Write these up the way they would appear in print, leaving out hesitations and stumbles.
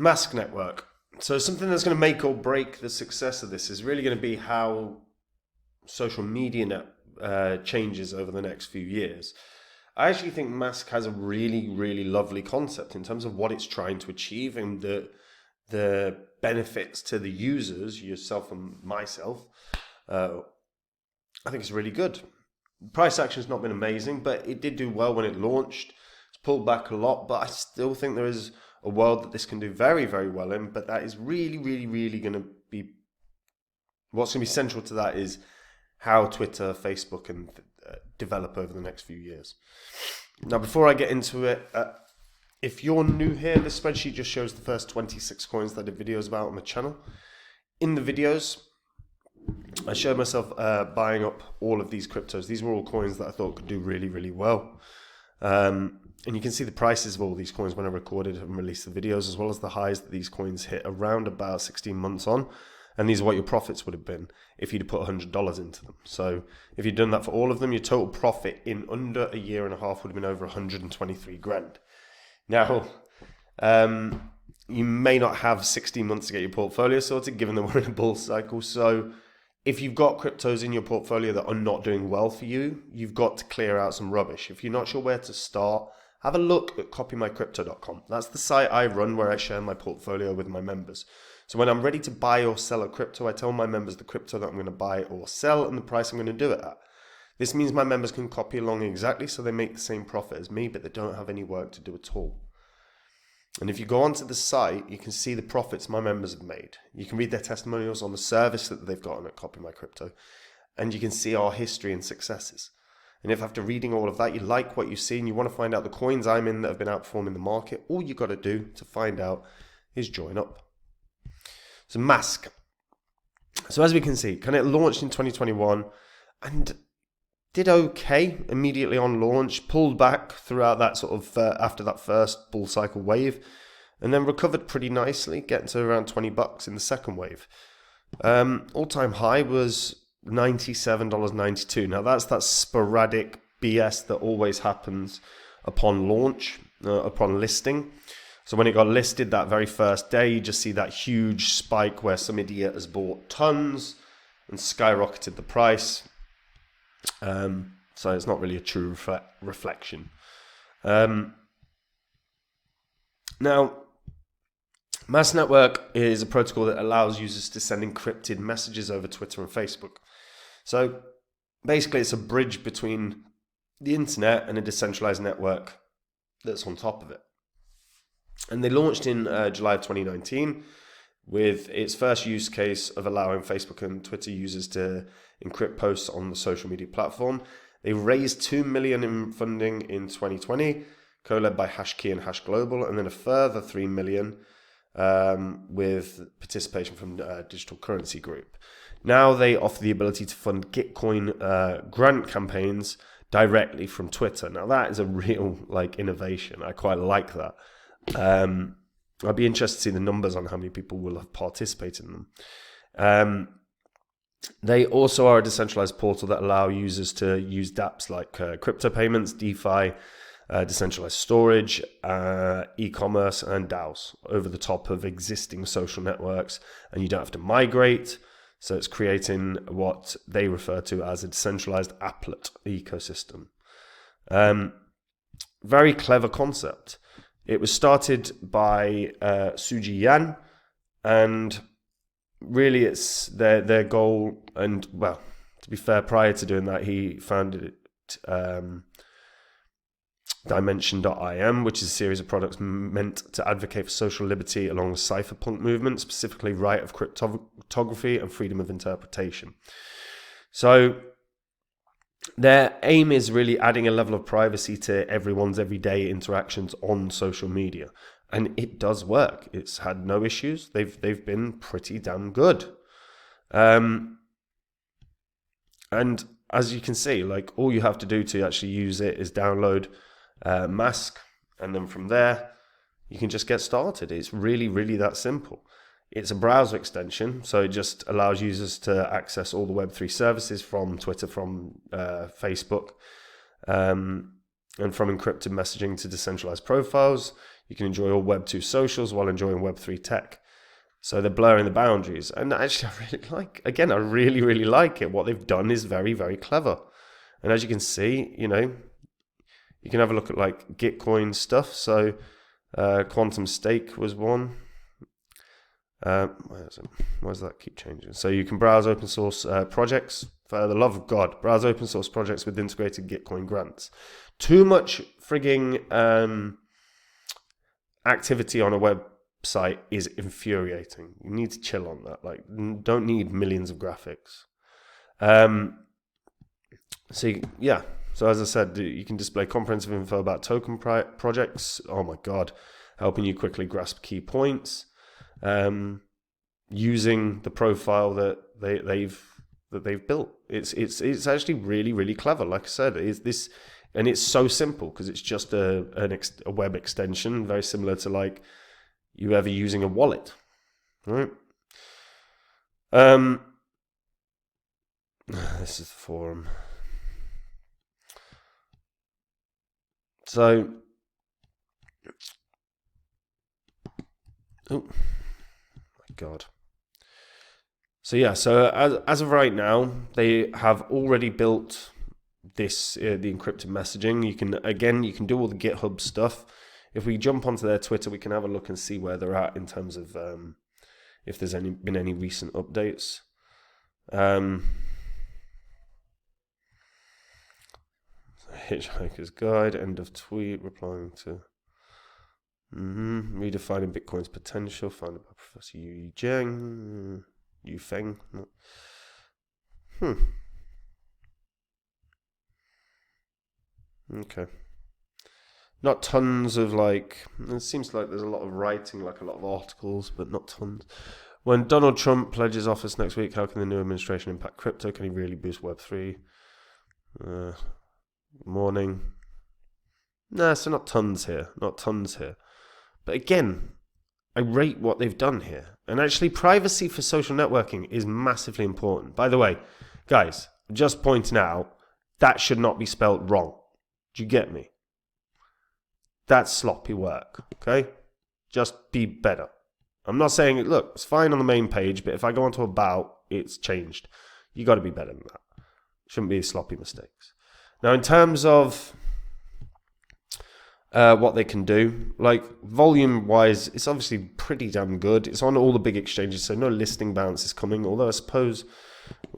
Mask network. So something that's going to make or break the success of this is really going to be how social media changes over the next few years. I actually think Mask has a really, really lovely concept in terms of what it's trying to achieve and the benefits to the users, yourself and myself. I think it's really good. Price action's not been amazing, but it did do well when it launched. It's pulled back a lot, but I still think there is a world that this can do very, very well in. But that is really, really, really going to be what's going to be central to that is how Twitter, Facebook can develop over the next few years. Now, before I get into it, if you're new here, this spreadsheet just shows the first 26 coins that I did videos about on the channel. In the videos, I showed myself buying up all of these cryptos. These were all coins that I thought could do really, really well. And you can see the prices of all these coins when I recorded and released the videos, as well as the highs that these coins hit around about 16 months on. And these are what your profits would have been if you'd put $100 into them. So if you'd done that for all of them, your total profit in under a year and a half would have been over 123 grand. Now, you may not have 16 months to get your portfolio sorted, given that we're in a bull cycle. So if you've got cryptos in your portfolio that are not doing well for you, you've got to clear out some rubbish. If you're not sure where to start, have a look at copymycrypto.com. That's the site I run where I share my portfolio with my members. So when I'm ready to buy or sell a crypto, I tell my members the crypto that I'm going to buy or sell and the price I'm going to do it at. This means my members can copy along exactly so they make the same profit as me, but they don't have any work to do at all. And if you go onto the site, you can see the profits my members have made. You can read their testimonials on the service that they've gotten at Copy My Crypto, and you can see our history and successes. And if after reading all of that, you like what you see and you want to find out the coins I'm in that have been outperforming the market, all you got to do to find out is join up. So Mask. So as we can see, it launched in 2021 and did okay immediately on launch, pulled back throughout that sort of after that first bull cycle wave, and then recovered pretty nicely, getting to around $20 in the second wave. All-time high was $97.92. Now that's that sporadic BS that always happens upon launch, upon listing. So when it got listed that very first day, you just see that huge spike where some idiot has bought tons and skyrocketed the price. So it's not really a true reflection. Now, Mass Network is a protocol that allows users to send encrypted messages over Twitter and Facebook. So basically it's a bridge between the internet and a decentralized network that's on top of it. And they launched in July of 2019 with its first use case of allowing Facebook and Twitter users to encrypt posts on the social media platform. They raised $2 million in funding in 2020, co-led by HashKey and Hash Global, and then a further $3 million with participation from Digital Currency Group. Now they offer the ability to fund Gitcoin grant campaigns directly from Twitter. Now that is a real innovation. I quite like that. I'd be interested to see the numbers on how many people will have participated in them. They also are a decentralized portal that allow users to use dApps like crypto payments, DeFi, decentralized storage, e-commerce, and DAOs over the top of existing social networks, and you don't have to migrate. So it's creating what they refer to as a decentralized applet ecosystem. Very clever concept. It was started by Suji Yan, and really it's their goal. And well, to be fair, prior to doing that, he founded it, Dimension.im, which is a series of products meant to advocate for social liberty along the cypherpunk movement, specifically right of cryptography and freedom of interpretation. So their aim is really adding a level of privacy to everyone's everyday interactions on social media. And it does work. It's had no issues. They've been pretty damn good. And as you can see, all you have to do to actually use it is download Mask, and then from there you can just get started. It's really, really that simple. It's a browser extension, so it just allows users to access all the Web3 services from Twitter, from Facebook, and from encrypted messaging to decentralized profiles. You can enjoy all Web 2 socials while enjoying Web 3 tech. So they're blurring the boundaries. And actually, I really, really like it. What they've done is very, very clever. And as you can see, you can have a look at like Gitcoin stuff. So Quantum Stake was one. Why does that keep changing? So you can browse open source projects. For the love of God, browse open source projects with integrated Gitcoin grants. Too much frigging activity on a website is infuriating. You need to chill on that. Like, don't need millions of graphics. So as I said, you can display comprehensive info about token projects. Oh my God, helping you quickly grasp key points. Using the profile that they've built. It's actually really, really clever. Like I said, it's so simple because it's just a web extension, very similar to like you ever using a wallet, right? This is the forum. So, oh my God. So yeah, so as of right now, they have already built this the encrypted messaging. You can do all the GitHub stuff. If we jump onto their Twitter, we can have a look and see where they're at in terms of if there's been any recent updates. Hitchhiker's Guide, end of tweet, replying to redefining Bitcoin's potential, founded by Professor Yu Zheng. Yu Feng. Okay. Not tons of like, it seems like there's a lot of writing, like a lot of articles, but not tons. When Donald Trump pledges office next week, how can the new administration impact crypto? Can he really boost Web3? Morning. Nah, so not tons here. But again, I rate what they've done here. And actually, privacy for social networking is massively important. By the way, guys, just pointing out, that should not be spelt wrong. Do you get me? That's sloppy work, okay? Just be better. I'm not saying, look, it's fine on the main page, but if I go onto about, it's changed. You got to be better than that. Shouldn't be sloppy mistakes. Now, in terms of what they can do, like volume-wise, it's obviously pretty damn good. It's on all the big exchanges, so no listing bounce is coming. Although I suppose,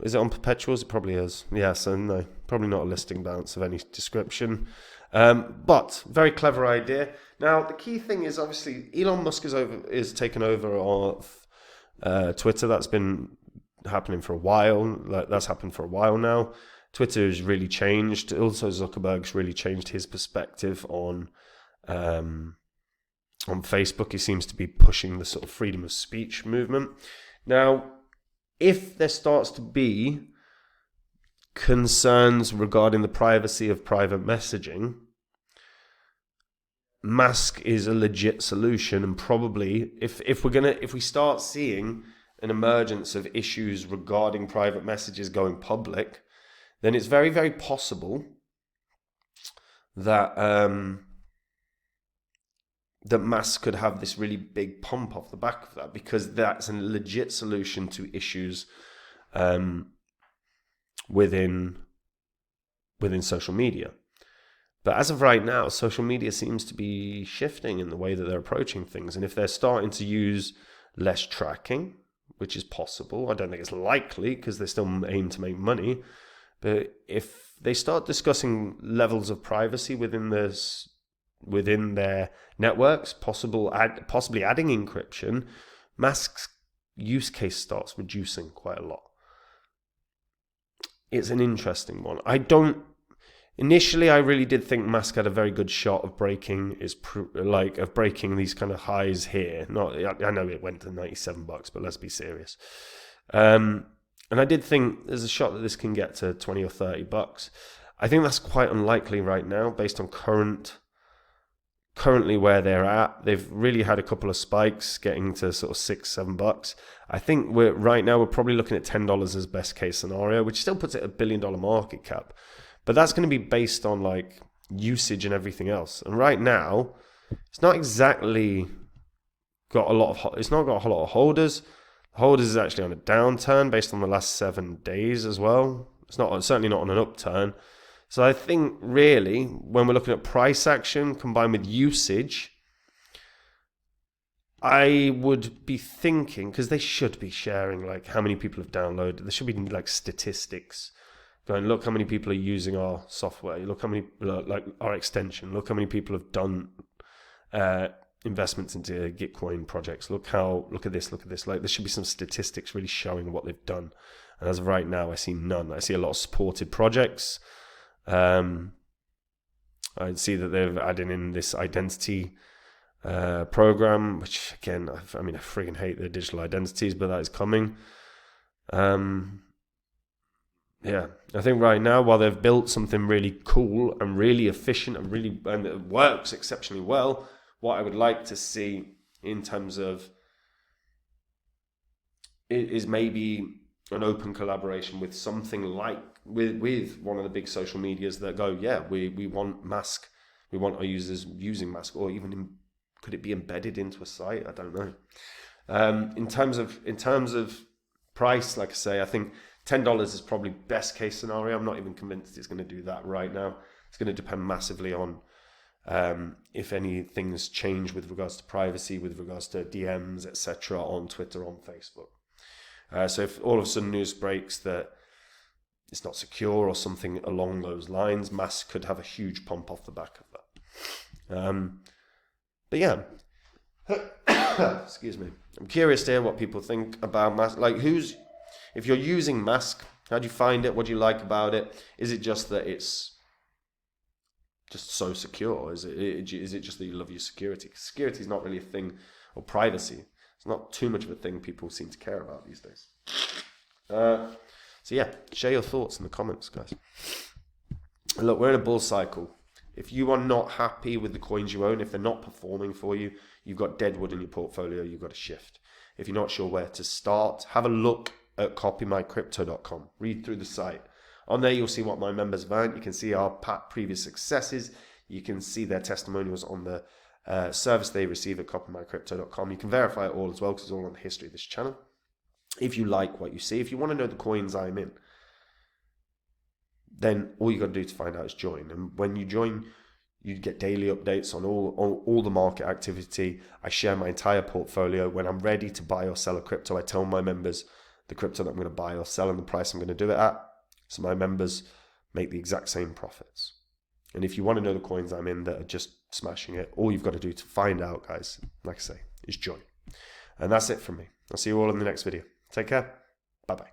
is it on perpetuals? It probably is. Yeah, so no, probably not a listing bounce of any description. But very clever idea. Now, the key thing is obviously Elon Musk is taken over of Twitter. That's been happening for a while. That's happened for a while now. Twitter has really changed. Also, Zuckerberg's really changed his perspective on Facebook. He seems to be pushing the sort of freedom of speech movement. Now, if there starts to be concerns regarding the privacy of private messaging, Musk is a legit solution, and probably if we start seeing an emergence of issues regarding private messages going public, then it's very, very possible that that Musk could have this really big pump off the back of that, because that's a legit solution to issues within social media. But as of right now, social media seems to be shifting in the way that they're approaching things. And if they're starting to use less tracking, which is possible, I don't think it's likely because they still aim to make money. But if they start discussing levels of privacy within their networks, possibly adding encryption, Musk's use case starts reducing quite a lot. It's an interesting one. Initially, I really did think Musk had a very good shot of breaking these kind of highs here. I know it went to $97, but let's be serious. And I did think there's a shot that this can get to $20 or $30. I think that's quite unlikely right now, based on currently where they're at. They've really had a couple of spikes, getting to sort of $6-7. I think we're probably looking at $10 as best case scenario, which still puts it at $1 billion market cap. But that's going to be based on like usage and everything else. And right now, it's not exactly got a lot of. It's not got a lot of holders. Holders is actually on a downturn based on the last 7 days as well. It's certainly not on an upturn. So I think really when we're looking at price action combined with usage, I would be thinking, because they should be sharing like how many people have downloaded. There should be like statistics going, look how many people are using our software. Look how many, like our extension. Look how many people have done investments into Gitcoin projects. Look at this. Like there should be some statistics really showing what they've done. And as of right now, I see none. I see a lot of supported projects. I see that they're adding in this identity program, which again, I friggin' hate the digital identities, but that is coming. Yeah, I think right now, while they've built something really cool and really efficient and it works exceptionally well, what I would like to see in terms of is maybe an open collaboration with something like with one of the big social medias that go, yeah, we want Mask, we want our users using Mask, or even could it be embedded into a site? I don't know. In terms of price, like I say, I think $10 is probably best case scenario. I'm not even convinced it's going to do that right now. It's going to depend massively on if any things change with regards to privacy, with regards to DMs, etc. on Twitter, on Facebook. So if all of a sudden news breaks that it's not secure or something along those lines, Mask could have a huge pump off the back of that. But yeah, excuse me. I'm curious to hear what people think about Mask. Like, if you're using Mask, how do you find it? What do you like about it? Is it just that it's just so secure? Is it just that you love your security? Security is not really a thing, or privacy. It's not too much of a thing people seem to care about these days. So yeah, share your thoughts in the comments, guys. And look, we're in a bull cycle. If you are not happy with the coins you own, if they're not performing for you, you've got deadwood in your portfolio, you've got to shift. If you're not sure where to start, have a look at copymycrypto.com. Read through the site. On there, you'll see what my members have earned. You can see our previous successes. You can see their testimonials on the service they receive at copymycrypto.com. You can verify it all as well, because it's all on the history of this channel. If you like what you see, if you want to know the coins I'm in, then all you got to do to find out is join. And when you join, you get daily updates on all the market activity. I share my entire portfolio. When I'm ready to buy or sell a crypto, I tell my members the crypto that I'm going to buy or sell and the price I'm going to do it at. So my members make the exact same profits. And if you want to know the coins I'm in that are just smashing it, all you've got to do to find out, guys, like I say, is join. And that's it from me. I'll see you all in the next video. Take care. Bye-bye.